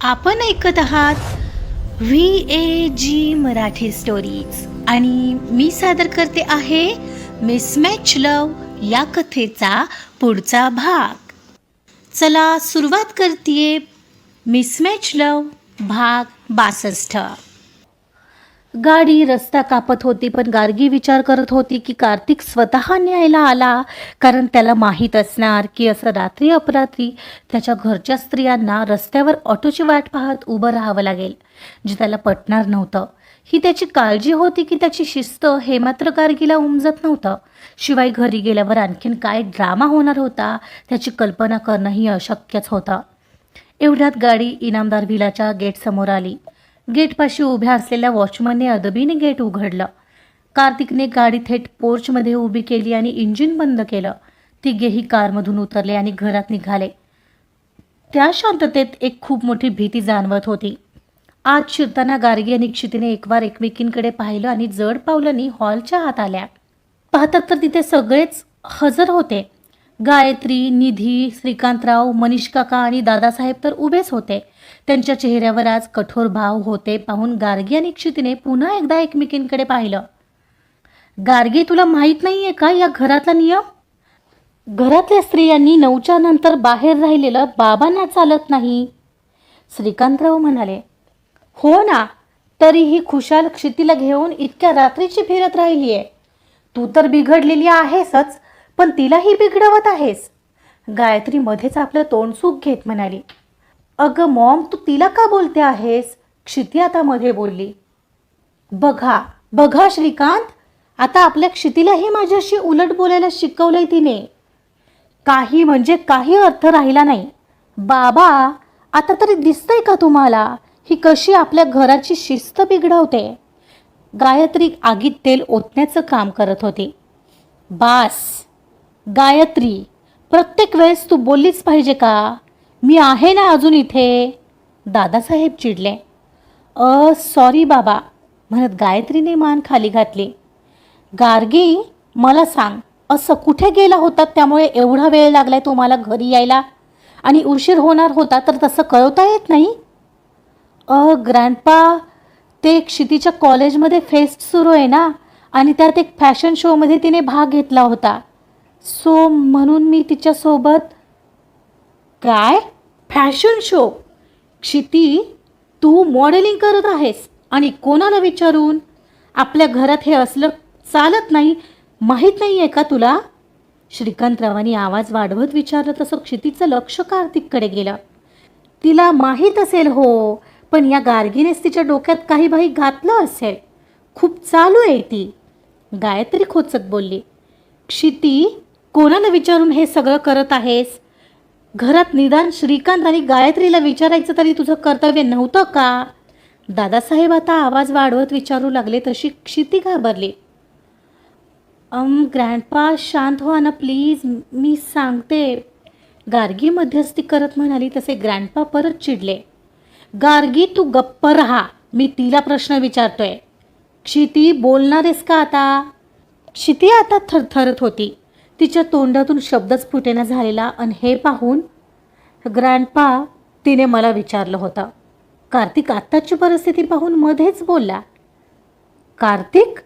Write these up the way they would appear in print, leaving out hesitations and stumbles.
आपण ऐकत आहात VAG मराठी स्टोरीज आणि मी सादर करते आहे मिसमॅच लव या कथेचा पुढचा भाग. चला सुरुवात करते मिसमॅच लव भाग 62. गाडी रस्ता कापत होती, पण गार्गी विचार करत होती की कार्तिक स्वतः न्यायला आला, कारण त्याला माहीत असणार की असं रात्री अपरात्री त्याच्या घरच्या स्त्रियांना रस्त्यावर ऑटोची वाट पाहत उभं राहावं लागेल, जे त्याला पटणार नव्हतं. ही त्याची काळजी होती की त्याची शिस्त हे मात्र गार्गीला उमजत नव्हतं. शिवाय घरी गेल्यावर आणखीन काय ड्रामा होणार होता त्याची कल्पना करणंही अशक्यच होतं. एवढ्यात गाडी इनामदार व्हिलाच्या गेटसमोर आली. गेटपाशी उभ्या असलेल्या वॉचमनने अदबीने गेट उघडलं. कार्तिकने गाडी थेट पोर्चमध्ये उभी केली आणि इंजिन बंद केलं. तिघेही कारमधून उतरले आणि घरात निघाले. त्या शांततेत एक खूप मोठी भीती जाणवत होती. आत शिरताना गार्गी आणि क्षितीने एकवार एकमेकींकडे पाहिलं आणि जड पावलांनी हॉलच्या आत आल्या. पाहतात तर तिथे सगळेच हजर होते. गायत्री, निधी, श्रीकांतराव, मनीष काका आणि दादासाहेब तर उभेच होते. त्यांच्या चेहऱ्यावर आज कठोर भाव होते पाहून गार्गी आणि क्षितीने पुन्हा एकदा एकमेकींकडे पाहिलं. गार्गी, तुला माहीत नाहीये का या घरातला नियम? घरातल्या स्त्रियांनी 9च्या नंतर बाहेर राहिलेलं बाबांना चालत नाही. श्रीकांतराव म्हणाले. हो ना, तरीही खुशाल क्षितीला घेऊन इतक्या रात्रीची फिरत राहिलीये. तू तर बिघडलेली आहेसच, पण तिलाही बिघडवत आहेस. गायत्री मध्येच आपलं तोंड सुख घेत म्हणाली. अगं मॉम, तू तिला का बोलते आहेस? क्षिती आता मध्ये बोलली. बघा बघा श्रीकांत, आता आपल्या क्षितीलाही माझ्याशी उलट बोलायला शिकवलंय तिने. काही म्हणजे काही अर्थ राहिला नाही. बाबा, आता तरी दिसतंय का तुम्हाला ही कशी आपल्या घराची शिस्त बिघडवते? गायत्री आगीत तेल ओतण्याचं काम करत होती. बास गायत्री, प्रत्येक वेळेस तू बोललीच पाहिजे का? मी आहे ना अजून इथे. दादासाहेब चिडले. सॉरी बाबा, म्हणत गायत्रीने मान खाली घातली. गार्गी, मला सांग, असं कुठे गेला होता त्यामुळे एवढा वेळ लागलाय तुम्हाला घरी यायला? आणि उशीर होणार होता तर तसं कळवता येत नाही? ग्रँडपा, ते क्षितीच्या कॉलेजमध्ये फेस्ट सुरू आहे ना, आणि त्यात एक फॅशन शोमध्ये तिने भाग घेतला होता, सो म्हणून मी तिच्यासोबत. काय फॅशन शो? क्षिती, तू मॉडेलिंग करत आहेस आणि कोणाला विचारून? आपल्या घरात हे असलं चालत नाही, माहीत नाही आहे का तुला? श्रीकांतरावांनी आवाज वाढवत विचारलं तसं क्षितीचं लक्ष कार्तिककडे गेलं. तिला माहीत असेल हो, पण या गार्गीनेच तिच्या डोक्यात काही बाही घातलं असेल. खूप चालू आहे ती. गायत्री खोचत बोलली. क्षिती, कोणाला विचारून हे सगळं करत आहेस? घरात निदान श्रीकांत आणि गायत्रीला विचारायचं तरी तुझं कर्तव्य नव्हतं का? दादासाहेब आता आवाज वाढवत विचारू लागले तशी क्षिती घाबरली. ग्रँडपा, शांत व्हा ना प्लीज, मी सांगते. गार्गी मध्यस्थी करत म्हणाली तसे ग्रँडपा परत चिडले. गार्गी, तू गप्प राहा, मी तिला प्रश्न विचारतोय. क्षिती, बोलणार आहेस का आता? क्षिती आता थरथरत होती. तिच्या तोंडातून शब्दच फुटेना झालेला. आणि हे पाहून ग्रँडपा, तिने मला विचारलं होतं. कार्तिक आत्ताची परिस्थिती पाहून मध्येच बोलला. कार्तिक,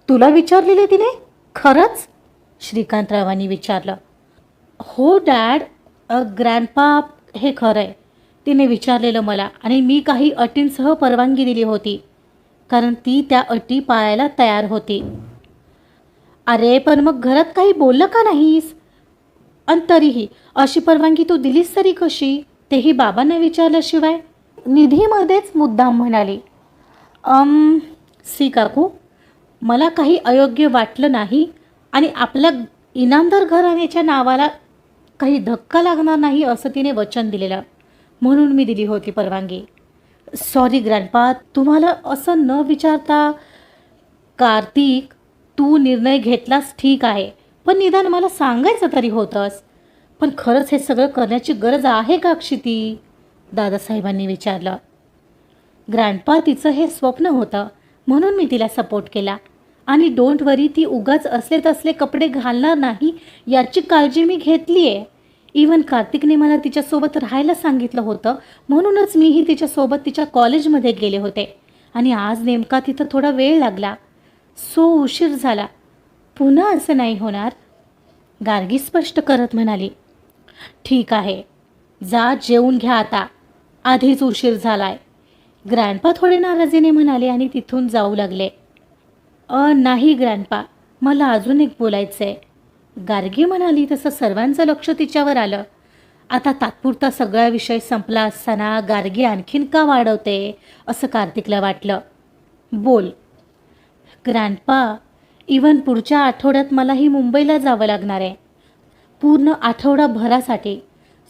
तुला विचारलेले तिने? खरंच? श्रीकांतरावांनी विचारलं. हो डॅड, ग्रँडपा, हे खरं आहे. तिने विचारलेलं मला आणि मी काही अटींसह परवानगी दिली होती, कारण ती त्या अटी पाळायला तयार होती. अरे पण मग घरात काही बोललं का नाहीस? आणि तरीही अशी परवानगी तू दिलीस तरी कशी, तेही बाबांना विचारल्याशिवाय? निधीमध्येच मुद्दाम म्हणाली. सी काकू, मला काही अयोग्य वाटलं नाही आणि आपल्या इनामदार घराण्याच्या नावाला काही धक्का लागणार नाही असं तिने वचन दिलेलं, म्हणून मी दिली होती परवानगी. सॉरी ग्रँडपा, तुम्हाला असं न विचारता. कार्तिक, तू निर्णय घेतलास ठीक आहे, पण निदान मला सांगायचं तरी होतंस. पण खरंच हे सगळं करण्याची गरज आहे का क्षिती? दादासाहेबांनी विचारलं. ग्रँडपा, तिचं हे स्वप्न होतं म्हणून मी तिला सपोर्ट केला, आणि डोंट वरी, ती उगाच असले तसले कपडे घालणार नाही याची काळजी मी घेतली आहे. इवन कार्तिकने मला तिच्यासोबत राहायला सांगितलं होतं, म्हणूनच मीही तिच्यासोबत तिच्या कॉलेजमध्ये गेले होते आणि आज नेमका तिथं थोडा वेळ लागला, सो उशीर झाला. पुन्हा असं नाही होणार, गार्गी स्पष्ट करत म्हणाली. ठीक आहे, जा जेवून घ्या आता, आधीच उशीर झालाय. ग्रँडपा थोडे नाराजीने म्हणाले आणि तिथून जाऊ लागले. नाही ग्रँडपा, मला अजून एक बोलायचं आहे, गार्गी म्हणाली. तसं सर्वांचं लक्ष तिच्यावर आलं. आता तात्पुरता सगळा विषय संपला असताना गार्गी आणखीन का वाढवते असं कार्तिकला वाटलं. बोल. ग्रँडपा, इवन पुढच्या आठवड्यात मलाही मुंबईला जावं लागणार आहे, पूर्ण आठवडाभरासाठी.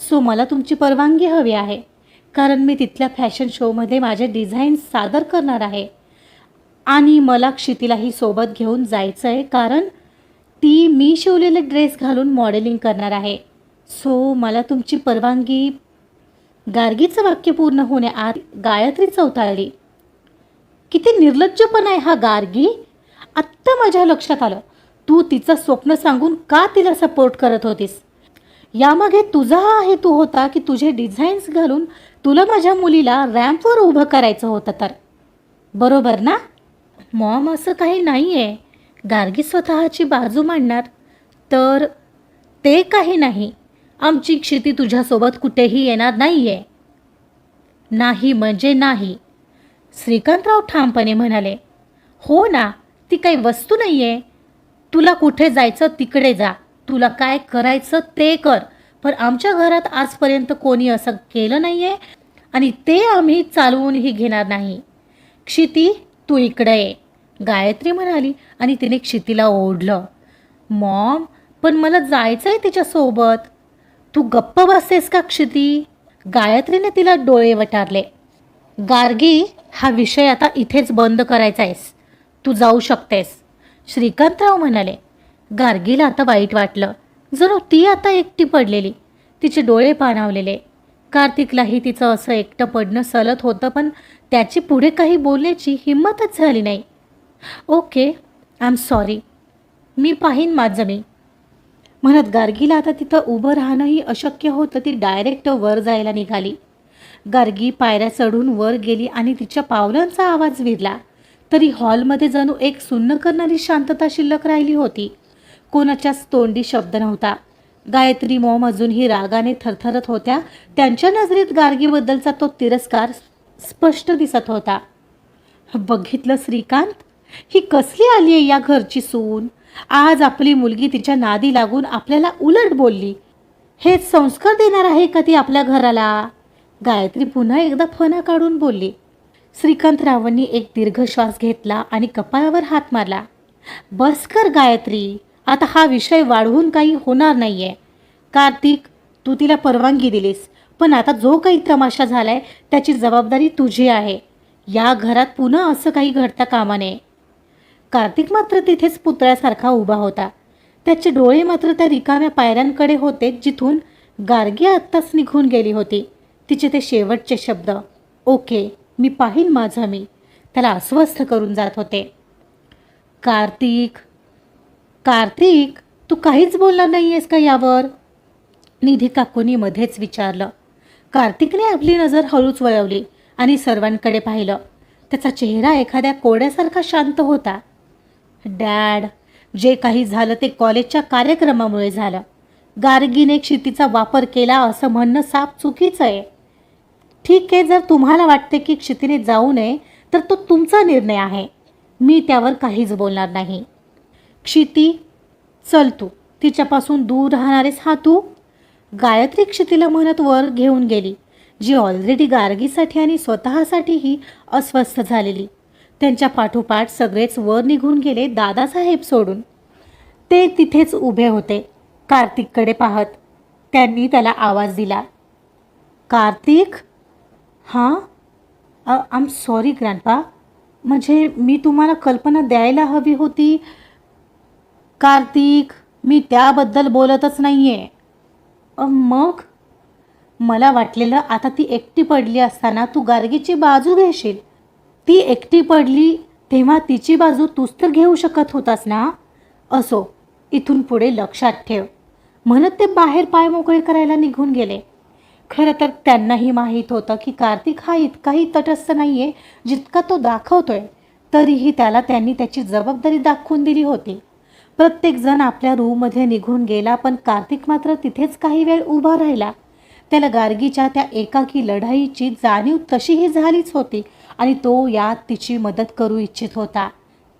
सो मला तुमची परवानगी हवी आहे, कारण मी तिथल्या फॅशन शोमध्ये माझे डिझाईन्स सादर करणार आहे आणि मला क्षितीलाही सोबत घेऊन जायचं आहे, कारण ती मी शिवलेले ड्रेस घालून मॉडेलिंग करणार आहे. सो मला तुमची परवानगी. गार्गीचं वाक्य पूर्ण होण्याआत गायत्री चौथाळली. किती निर्लज्जपणा आहे हा गार्गी. आत्ता माझ्या लक्षात आलं, तू तिचं स्वप्न सांगून का तिला सपोर्ट करत होतीस. यामागे तुझा हा हेतू होता की तुझे डिझाईन्स घालून तुला माझ्या मुलीला रॅम्पवर उभं करायचं होतं तर, बरोबर ना. मॉम, असं काही नाही आहे. गार्गी स्वतःची बाजू मांडणार. तर ते काही नाही, आमची क्षिती तुझ्यासोबत कुठेही येणार नाही आहे. नाही म्हणजे नाही, श्रीकांतराव ठामपणे म्हणाले. हो ना, ती काही वस्तू नाही आहे. तुला कुठे जायचं तिकडे जा, तुला काय करायचं ते कर, पण आमच्या घरात आजपर्यंत कोणी असं केलं नाही आहे आणि ते आम्ही चालवूनही घेणार नाही. क्षिती, तू इकडे ये, गायत्री म्हणाली आणि तिने क्षितीला ओढलं. मॉम, पण मला जायचं आहे तिच्यासोबत. तू गप्प बसतेस का क्षिती. गायत्रीने तिला डोळे वटारले. गार्गी, हा विषय आता इथेच बंद करायचा आहेस, तू जाऊ शकतेस, श्रीकांतराव म्हणाले. गार्गीला आता वाईट वाटलं, जणू ती आता एकटी पडलेली, तिचे डोळे पाणावलेले. कार्तिकलाही तिचं असं एकटं पडणं सलत होतं, पण त्याची पुढे काही बोलण्याची हिंमतच झाली नाही. ओके, आय एम सॉरी, मी पाहीन माझं मी, म्हणत गार्गीला आता तिथं उभं राहणंही अशक्य होतं. ती डायरेक्ट वर जायला निघाली. गार्गी पायऱ्या चढून वर गेली आणि तिच्या पावलांचा आवाज विरला. तरी हॉलमध्ये जणू एक सुन्न करणारी शांतता शिल्लक राहिली होती. कोणाच्याच तोंडी शब्द नव्हता. गायत्री मॉम अजूनही रागाने थरथरत होत्या. त्यांच्या नजरेत गार्गीबद्दलचा तो तिरस्कार स्पष्ट दिसत होता. बघितलं श्रीकांत, ही कसली आली आहे या घरची सून. आज आपली मुलगी तिच्या नादी लागून आपल्याला उलट बोलली. हेच संस्कार देणार आहे का ती आपल्या घराला. गायत्री पुन्हा एकदा फणा काढून बोलली. श्रीकांतरावांनी एक दीर्घ श्वास घेतला आणि कपाळावर हात मारला. बस कर गायत्री, आता हा विषय वाढवून काही होणार नाही आहे. कार्तिक, तू तिला परवानगी दिलीस, पण आता जो काही तमाशा झालाय त्याची जबाबदारी तुझी आहे. या घरात पुन्हा असं काही घडता कामा नये. कार्तिक मात्र तिथेच पुतळ्यासारखा उभा होता. त्याचे डोळे मात्र त्या रिकाम्या पायऱ्यांकडे होते जिथून गार्गी आत्ताच निघून गेली होती. तिचे ते शेवटचे शब्द, ओके, मी पाहीन माझं मी, त्याला अस्वस्थ करून जात होते. कार्तिक, कार्तिक, तू काहीच बोलणार नाही आहेस का यावर, निधी काकूंनी मध्येच विचारलं. कार्तिकने आपली नजर हळूच वळवली आणि सर्वांकडे पाहिलं. त्याचा चेहरा एखाद्या कोड्यासारखा शांत होता. डॅड, जे काही झालं ते कॉलेजच्या कार्यक्रमामुळे झालं. गार्गीने क्षितीचा वापर केला असं म्हणणं साफ चुकीचं आहे. ठीक आहे, जर तुम्हाला वाटते की क्षितीने जाऊ नये तर तो तुमचा निर्णय आहे, मी त्यावर काहीच बोलणार नाही. क्षिती, चल तू, तिच्यापासून दूर राहणारेस हा तू. गायत्री क्षितीला म्हणत वर घेऊन गेली, जी ऑलरेडी गार्गीसाठी आणि स्वतःसाठीही अस्वस्थ झालेली. त्यांच्या पाठोपाठ सगळेच वर निघून गेले, दादासाहेब सोडून. ते तिथेच उभे होते, कार्तिककडे पाहत. त्यांनी त्याला आवाज दिला. कार्तिक. हां, आय एम सॉरी ग्रँडपा, म्हणजे मी तुम्हाला कल्पना द्यायला हवी होती. कार्तिक, मी त्याबद्दल बोलतच नाही आहे. मग मला वाटलेलं आता ती एकटी पडली असताना तू गार्गीची बाजू घेशील. ती एकटी पडली तेव्हा तिची बाजू तूच तर घेऊ शकत होतास ना. असो, इथून पुढे लक्षात ठेव, म्हणत ते बाहेर पाय मोकळे करायला निघून गेले. खरं तर त्यांनाही माहीत होतं की कार्तिक हा इतकाही तटस्थ नाही आहे जितका तो दाखवतोय. तरीही त्याला त्यांनी त्याची जबाबदारी दाखवून दिली होती. प्रत्येकजण आपल्या रूममध्ये निघून गेला, पण कार्तिक मात्र तिथेच काही वेळ उभा राहिला. त्याला गार्गीच्या त्या एकाकी लढाईची जाणीव तशीही झालीच होती आणि तो यात तिची मदत करू इच्छित होता,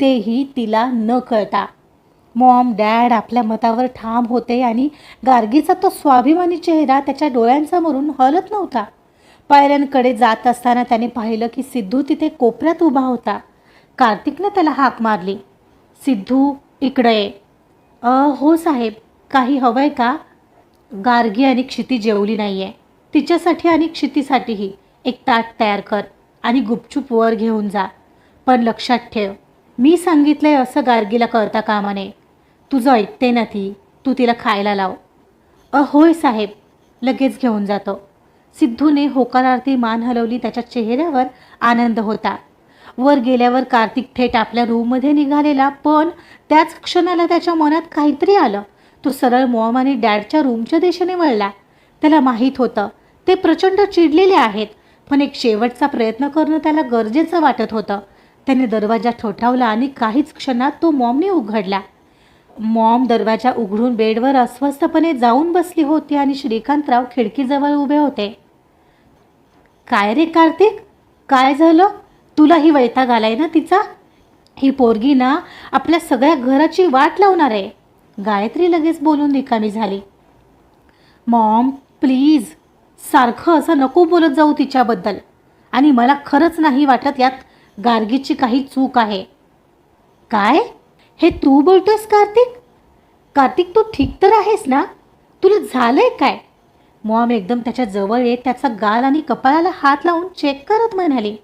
तेही तिला न कळता. मॉम डॅड आपल्या मतावर ठाम होते आणि गार्गीचा तो स्वाभिमानी चेहरा त्याच्या डोळ्यांसमोरून हलत नव्हता. पायऱ्यांकडे जात असताना त्याने पाहिलं की सिद्धू तिथे कोपऱ्यात उभा होता. कार्तिकने त्याला हाक मारली, सिद्धू इकडे ये. हो साहेब, काही हवंय का? गार्गी आणि क्षिती जेवली नाही आहे. तिच्यासाठी आणि क्षितीसाठीही एक ताट तयार कर आणि गुपचूप वर घेऊन जा. पण लक्षात ठेव, मी सांगितलंय असं गार्गीला कळता कामा नये. तुझं ऐकते ना ती, तू तिला खायला लाव. होय साहेब, लगेच घेऊन जातो. सिद्धूने होकारार्थी मान हलवली. त्याच्या चेहऱ्यावर आनंद होता. वर गेल्यावर कार्तिक थेट आपल्या रूममध्ये निघालेला, पण त्याच क्षणाला त्याच्या मनात काहीतरी आलं. तो सरळ मॉम आणि डॅडच्या रूमच्या दिशेने वळला. त्याला माहीत होतं ते प्रचंड चिडलेले आहेत, पण एक शेवटचा प्रयत्न करणं त्याला गरजेचं वाटत होतं. त्याने दरवाजा ठोठावला आणि काहीच क्षणात तो मॉमने उघडला. मॉम दरवाजा उघडून बेडवर अस्वस्थपणे जाऊन बसली होती आणि श्रीकांतराव खिडकीजवळ उभे होते. काय रे कार्तिक, काय झालं? तुलाही वैताग आलाय ना तिचा? ही पोरगी ना आपल्या सगळ्या घराची वाट लावणार आहे. गायत्री लगेच बोलून रिकामी झाली. मॉम प्लीज, सारखं असं नको बोलत जाऊ तिच्याबद्दल. आणि मला खरंच नाही वाटत यात गार्गीची काही चूक आहे. काय हे तू बोलतोयस कार्तिक? कार्तिक तू ठीक तर आहेस ना? तुला झालंय काय? मॉम एकदम त्याच्या जवळ येत त्याचा गाल आणि कपाळाला हात लावून चेक करत म्हणाली,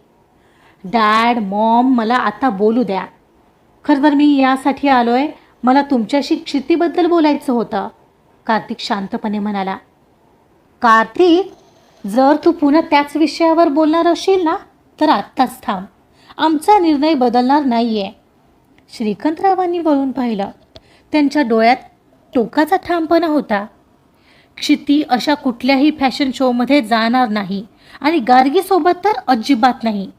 डॅड मॉम मला आता बोलू द्या. खरं तर मी यासाठी आलोय, मला तुमच्याशी क्षितीबद्दल बोलायचं होतं. कार्तिक शांतपणे म्हणाला. कार्तिक, जर तू पुन्हा त्याच विषयावर बोलणार असशील ना तर आत्ताच थांब. आमचा निर्णय बदलणार नाही आहे. श्रीकांतरावांनी वळून पाहिलं. त्यांच्या डोळ्यात टोकाचा ठामपणा होता. क्षिती अशा कुठल्याही फॅशन शोमध्ये जाणार नाही आणि गार्गीसोबत तर अजिबात नाही.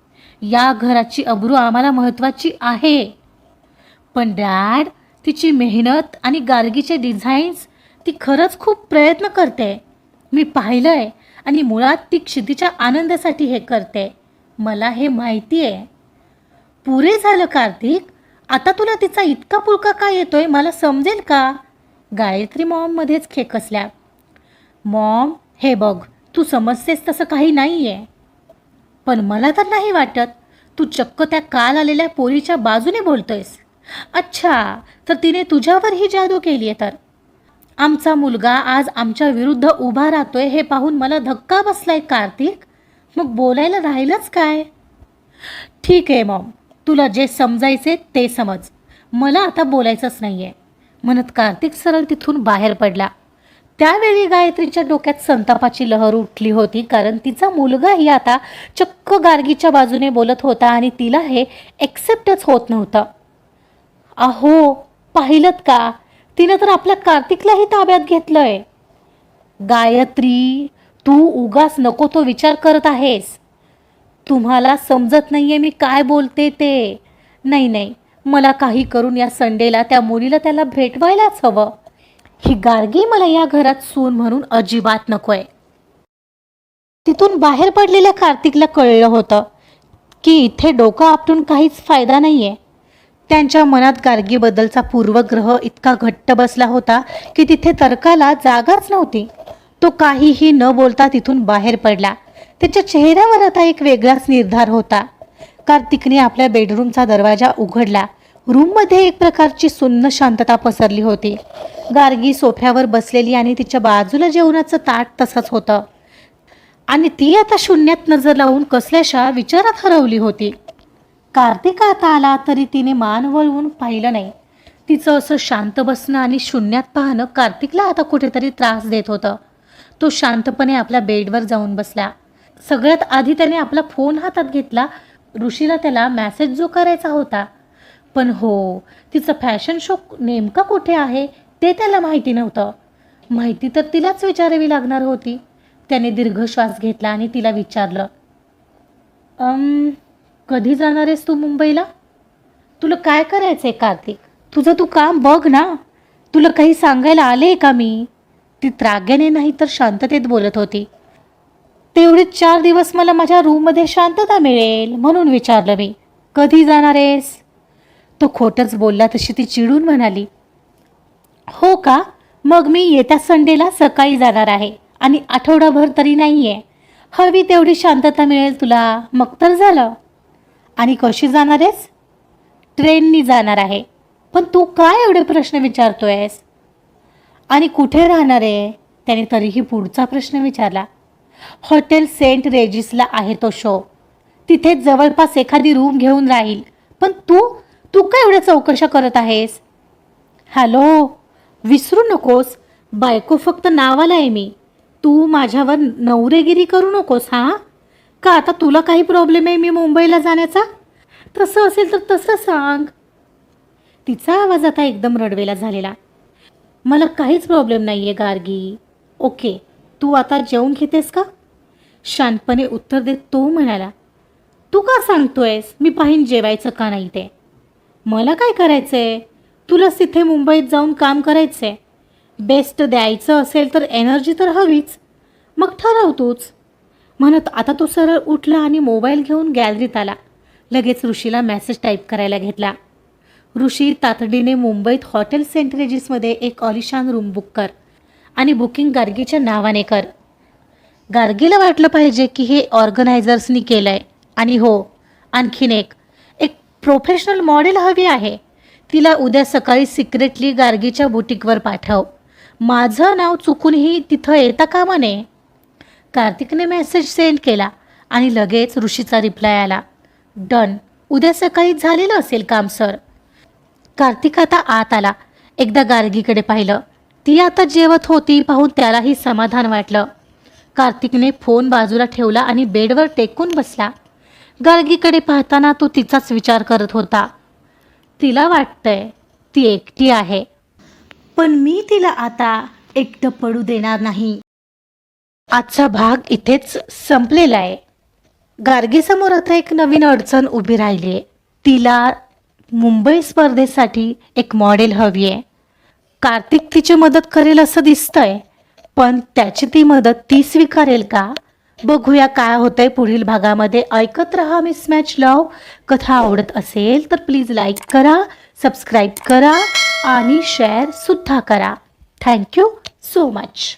या घराची अब्रू आम्हाला महत्त्वाची आहे. पण डॅड, तिची मेहनत आणि गार्गीचे डिझाईन्स, ती खरंच खूप प्रयत्न करते. मी पाहिलं आहे आणि मुळात ती क्षितीच्या आनंदासाठी हे करते. मला हे माहिती आहे. पुरे झालं कार्तिक, आता तुला तिचा इतका पुळका का येतोय मला समजेल का? गायत्री मॉममध्येच खेकसल्या. मॉम हे बघ, तू समजतेस तसं काही नाही आहे. पण मला तर नाही वाटत. तू चक्क त्या काल आलेल्या पोरीच्या बाजूने बोलतोयस. अच्छा, तर तिने तुझ्यावर ही जादू केली आहे. तर आमचा मुलगा आज आमच्या विरुद्ध उभा राहतोय हे पाहून मला धक्का बसलाय कार्तिक. मग बोलायला राहिलंच काय? ठीक आहे मॉम, तुला जे समजायचे ते समज. मला आता बोलायचंच नाही आहे, म्हणत कार्तिक सरळ तिथून बाहेर पडला. त्यावेळी गायत्रीच्या डोक्यात संतापाची लहर उठली होती, कारण तिचा मुलगाही आता चक्क गार्गीच्या बाजूने बोलत होता आणि तिला हे एक्सेप्टच होत नव्हतं. अहो पाहिलत का, तिनं तर आपल्या कार्तिकलाही ताब्यात घेतलंय. गायत्री, तू उगाच नको तो विचार करत आहेस. तुम्हाला समजत नाहीये मी काय बोलते ते. नाही, मला काही करून या संडेला त्या मुलीला त्याला भेटवायलाच हवं. ही गार्गी मला या घरात सून म्हणून अजिबात नकोय. तिथून बाहेर पडलेल्या कार्तिकला कळलं होतं की इथे डोकं आपटून काहीच फायदा नाहीये. त्यांच्या मनात गार्गीबद्दलचा पूर्वग्रह इतका घट्ट बसला होता की तिथे तर्काला जागाच नव्हती. तो काहीही न बोलता तिथून बाहेर पडला. त्याच्या चेहऱ्यावर आता एक वेगळाच निर्धार होता. कार्तिकने आपल्या बेडरूमचा दरवाजा उघडला. रूममध्ये एक प्रकारची सुन्न शांतता पसरली होती. गार्गी सोफ्यावर बसलेली आणि तिच्या बाजूला जेवणाचं ताट तसंच होतं आणि ती आता शून्यात नजर लावून कसल्याशा विचारात हरवली होती. कार्तिक आता आला तरी तिने मान वळवून पाहिलं नाही. तिचं असं शांत बसणं आणि शून्यात पाहणं कार्तिकला आता कुठेतरी त्रास देत होतं. तो शांतपणे आपल्या बेडवर जाऊन बसला. सगळ्यात आधी त्याने आपला फोन हातात घेतला. ऋषीला त्याला मेसेज जो करायचा होता, पण तिचं फॅशन शो नेमका कुठे आहे ते त्याला माहिती नव्हतं. माहिती तर तिलाच विचारावी लागणार होती. त्याने दीर्घ श्वास घेतला आणि तिला विचारलं, कधी जाणार आहेस तू मुंबईला? तुला काय करायचं आहे कार्तिक? तुझं तू काम बघ ना. तुला काही सांगायला आले का मी? ती त्राग्याने नाही तर शांततेत बोलत होती. तेवढे 4 दिवस मला माझ्या रूममध्ये शांतता मिळेल म्हणून विचारलं मी. कधी जाणार आहेस? तो खोटंच बोलला तशी ती चिडून म्हणाली, हो का? मग मी येत्या संडेला सकाळी जाणार आहे आणि आठवडाभर तरी नाही आहे. हवी तेवढी शांतता मिळेल तुला, मग तर झालं. आणि कशी जाणार आहेस? ट्रेननी जाणार आहे. पण तू काय एवढे प्रश्न विचारतोयस? आणि कुठे राहणार आहे? त्याने तरीही पुढचा प्रश्न विचारला. हॉटेल सेंट रेजिसला आहे तो शो. तिथे जवळपास एखादी रूम घेऊन राहील. पण तू तू काय एवढ्या चौकशा करत आहेस? हॅलो, विसरू नकोस, बायको फक्त नावाला आहे मी. तू माझ्यावर नवरेगिरी करू नकोस हां. का आता तुला काही प्रॉब्लेम आहे मी मुंबईला जाण्याचा? तसं असेल तर तसं सांग. तिचा आवाज आता एकदम रडवेला झालेला. मला काहीच प्रॉब्लेम नाही आहे गार्गी. ओके, तू आता जेवून घेतेस का? शांतपणे उत्तर देत तो म्हणाला. तू का सांगतोयस मी पाहीन जेवायचं का नाही ते? मला काय करायचं आहे? तुलाच तिथे मुंबईत जाऊन काम करायचं आहे. बेस्ट द्यायचं असेल तर एनर्जी तर हवीच. मग ठरव तूच. म्हणत आता तो सरळ उठला आणि मोबाईल घेऊन गॅलरीत आला. लगेच ऋषीला मेसेज टाईप करायला घेतला. ऋषी, तातडीने मुंबईत हॉटेल सेंट रेजिसमध्ये एक ऑलिशान रूम बुक कर आणि बुकिंग गार्गीच्या नावाने कर. गार्गीला वाटलं पाहिजे की हे ऑर्गनायझर्सनी केलं आहे. आणि हो, आणखीन एक प्रोफेशनल मॉडेल हवी आहे. तिला उद्या सकाळी सिक्रेटली गार्गीच्या बुटीकवर पाठव. माझं नाव चुकूनही तिथं येता कामा नये. कार्तिकने मेसेज सेंड केला आणि लगेच ऋषीचा रिप्लाय आला. डन. उद्या सकाळी झालेलं असेल काम सर. कार्तिक आता आत आला. एकदा गार्गीकडे पाहिलं. ती आता जेवत होती पाहून त्यालाही समाधान वाटलं. कार्तिकने फोन बाजूला ठेवला आणि बेडवर टेकून बसला. गार्गीकडे पाहताना तो तिचाच विचार करत होता. तिला वाटतंय ती एकटी आहे, पण मी तिला आता एकटं पडू देणार नाही. आजचा भाग इथेच संपलेला आहे. गार्गीसमोर आता एक नवीन अडचण उभी राहिली आहे. तिला मुंबई स्पर्धेसाठी एक मॉडेल हवी आहे. कार्तिक तिची मदत करेल असं दिसतंय, पण त्याची ती मदत ती स्वीकारेल का? बघूया काय होतंय पुढील भागामध्ये. ऐकत रहा मिसमॅच लव्ह. कथा आवडत असेल तर प्लीज लाईक करा, सबस्क्राईब करा आणि शेअर सुद्धा करा. Thank you so much.